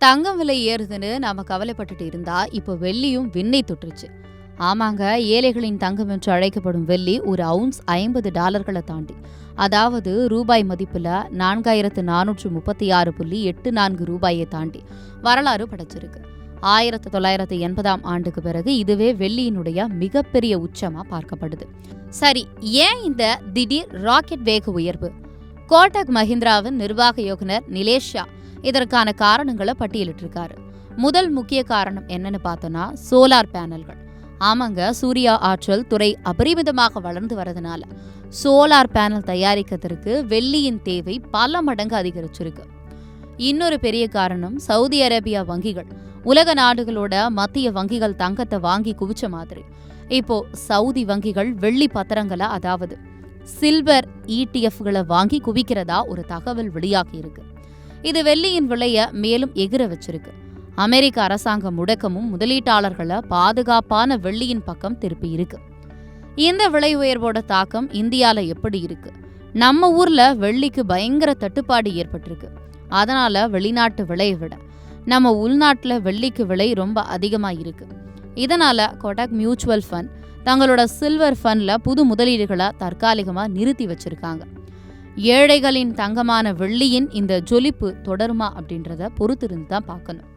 தங்கம் விலை ஏறுதுன்னு நாம கவலைப்பட்டுட்டு இருந்தா இப்போ வெள்ளியும் விண்ணை தொட்டுருச்சு. ஆமாங்க, ஏழைகளின் தங்கம் என்று அழைக்கப்படும் வெள்ளி ஒரு அவுன்ஸ் $50 தாண்டி, அதாவது ரூபாய் மதிப்புல 4436.84 ரூபாயை தாண்டி வரலாறு படைச்சிருக்கு. 1980ஆம் ஆண்டுக்கு பிறகு இதுவே வெள்ளியினுடைய மிகப்பெரிய உச்சமா பார்க்கப்படுது. சரி, ஏன் இந்த திடீர் ராக்கெட் வேக உயர்வு? கோட்டக் மஹிந்திராவின் நிர்வாக இயக்குனர் நிலேஷ் ஷா இதற்கான காரணங்களை பட்டியலிட்டிருக்காரு. முதல் முக்கிய காரணம் என்னன்னு பார்த்தோன்னா சோலார் பேனல்கள். ஆமாங்க, சூரிய ஆற்றல் துறை அபரிமிதமாக வளர்ந்து வரதுனால சோலார் பேனல் தயாரிக்கிறதுக்கு வெள்ளியின் தேவை பல மடங்கு அதிகரிச்சிருக்கு. இன்னொரு பெரிய காரணம் சவுதி அரேபியா வங்கிகள் உலக நாடுகளோட மத்திய வங்கிகள் தங்கத்தை வாங்கி குவிச்ச மாதிரி இப்போ சவுதி வங்கிகள் வெள்ளி பத்திரங்களை, அதாவது சில்வர் ETF-களை வாங்கி குவிக்கிறதா ஒரு தகவல் வெளியாகி இருக்கு. இது வெள்ளியின் விலைய மேலும் எகிர வச்சிருக்கு. அமெரிக்க அரசாங்க முடக்கமும் முதலீட்டாளர்களை பாதுகாப்பான வெள்ளியின் பக்கம் திருப்பி இருக்கு. இந்த விலை உயர்வோட தாக்கம் இந்தியால எப்படி இருக்கு? நம்ம ஊர்ல வெள்ளிக்கு பயங்கர தட்டுப்பாடு ஏற்பட்டிருக்கு. அதனால வெளிநாட்டு விலையை விட நம்ம உள்நாட்டுல வெள்ளிக்கு விலை ரொம்ப அதிகமா இருக்கு. இதனால கோட்டக் மியூச்சுவல் ஃபண்ட் தங்களோட சில்வர் ஃபண்ட்ல புது முதலீடுகளை தற்காலிகமா நிறுத்தி வச்சிருக்காங்க. ஏழைகளின் தங்கமான வெள்ளியின் இந்த ஜொலிப்பு தொடருமா அப்படின்றத பொறுத்திருந்து தான் பார்க்கணும்.